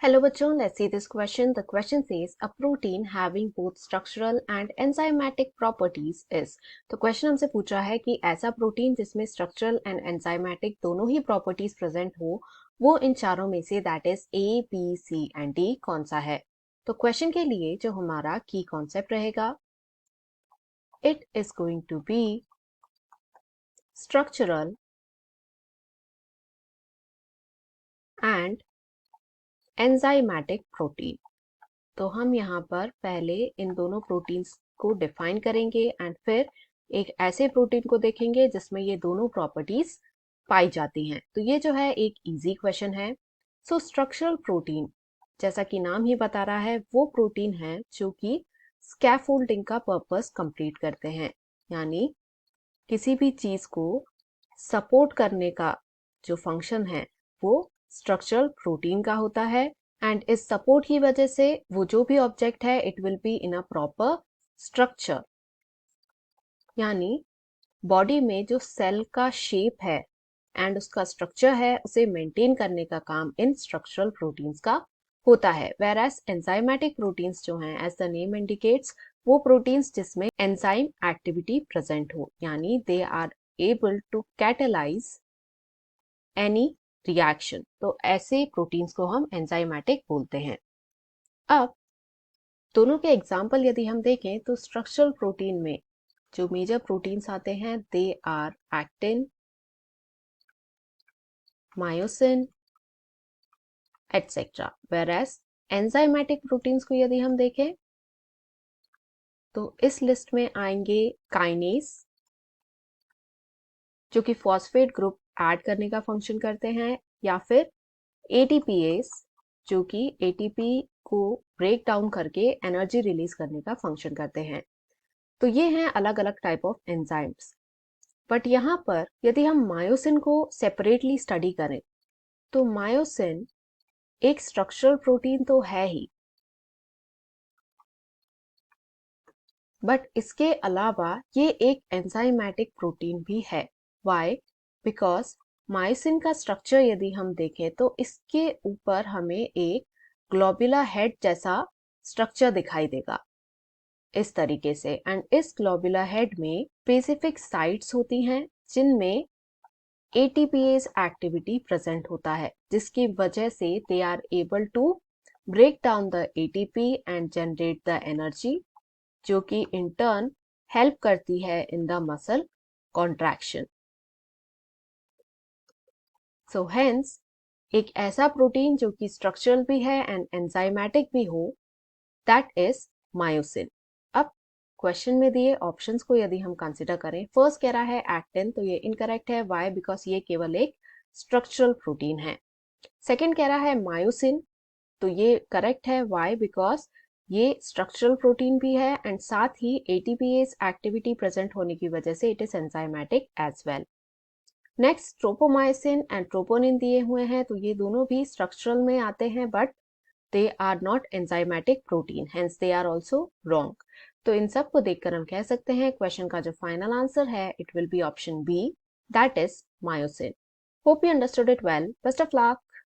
Hello bachon, let's see this question. The question says a protein having both structural and enzymatic properties is. तो question हमसे पूछा है कि ऐसा protein जिसमें स्ट्रक्चरल एंड एंजाइमेटिक दोनों ही प्रॉपर्टीज प्रेजेंट हो वो इन चारों में से that is A B C and D कौन सा है। तो क्वेश्चन के लिए जो हमारा की कॉन्सेप्ट रहेगा, it is going to be structural and enzymatic protein. तो हम यहाँ पर पहले इन दोनों प्रोटीन्स को डिफाइन करेंगे एंड फिर एक ऐसे प्रोटीन को देखेंगे जिसमें ये दोनों प्रॉपर्टीज पाई जाती हैं। तो ये जो है एक इजी क्वेश्चन है। सो स्ट्रक्चरल प्रोटीन जैसा कि नाम ही बता रहा है वो प्रोटीन है जो कि स्कैफोल्डिंग का पर्पस कंप्लीट करते हैं, यानी किसी भी चीज को सपोर्ट करने का जो फंक्शन है वो स्ट्रक्चरल प्रोटीन का होता है एंड इस सपोर्ट की वजह से वो जो भी ऑब्जेक्ट है it will be in a proper structure, यानी बॉडी में जो सेल का शेप है एंड उसका स्ट्रक्चर है उसे मेंटेन करने का काम इन स्ट्रक्चरल प्रोटीन्स का होता है। वेयर एज एंजाइमेटिक प्रोटीन्स जो हैं एज द नेम इंडिकेट्स वो प्रोटीन्स जिसमें एंजाइम एक्टिविटी प्रेजेंट हो, यानी they are able to catalyse any reaction. तो ऐसे प्रोटीन्स को हम एंजाइमेटिक बोलते हैं। अब दोनों के एग्जाम्पल यदि हम देखें तो स्ट्रक्चरल प्रोटीन में जो मेजर प्रोटीन्स आते हैं they are actin, myosin etcetera. Whereas enzymatic proteins को यदि हम देखें तो इस लिस्ट में आएंगे काइनेस जो कि फॉस्फेट ग्रुप ऐड करने का फंक्शन करते हैं, या फिर एटीपीएस जो कि एटीपी को ब्रेक डाउन करके एनर्जी रिलीज करने का फंक्शन करते हैं। तो ये हैं अलग अलग टाइप ऑफ एंजाइम्स। बट यहाँ पर यदि हम मायोसिन को सेपरेटली स्टडी करें तो मायोसिन एक स्ट्रक्चरल प्रोटीन तो है ही, बट इसके अलावा ये एक एंजाइमेटिक प्रोटीन भी है। व्हाई? बिकॉज मायोसिन का स्ट्रक्चर यदि हम देखें तो इसके ऊपर हमें एक ग्लोबुलर हेड जैसा स्ट्रक्चर दिखाई देगा इस तरीके से, एंड इस ग्लोबुलर हेड में स्पेसिफिक साइट्स होती हैं जिनमें एटीपीएस एक्टिविटी प्रेजेंट होता है, जिसकी वजह से they are able to break down the ATP and generate the energy, जो कि इन टर्न हेल्प करती है in the muscle contraction. So hence एक ऐसा प्रोटीन जो कि स्ट्रक्चरल भी है एंड एंजाइमेटिक भी हो दैट इज मायोसिन। अब क्वेश्चन में दिए ऑप्शंस को यदि हम कंसिडर करें, फर्स्ट कह रहा है एक्टिन, तो ये इनकरेक्ट है। व्हाई? बिकॉज ये केवल एक स्ट्रक्चरल प्रोटीन है। सेकंड कह रहा है मायोसिन, तो ये करेक्ट है। व्हाई? बिकॉज ये स्ट्रक्चरल प्रोटीन भी है एंड साथ ही एटीपीएस एक्टिविटी प्रेजेंट होने की वजह से it is enzymatic as well. Next tropomyosin and troponin दिए हुए हैं, तो ये दोनों भी स्ट्रक्चरल में आते हैं but they are not enzymatic protein, hence they are also wrong. तो इन सब को देखकर हम कह सकते हैं क्वेश्चन का जो फाइनल आंसर है it will be option B, that is myosin. Hope you understood it well. Best of luck.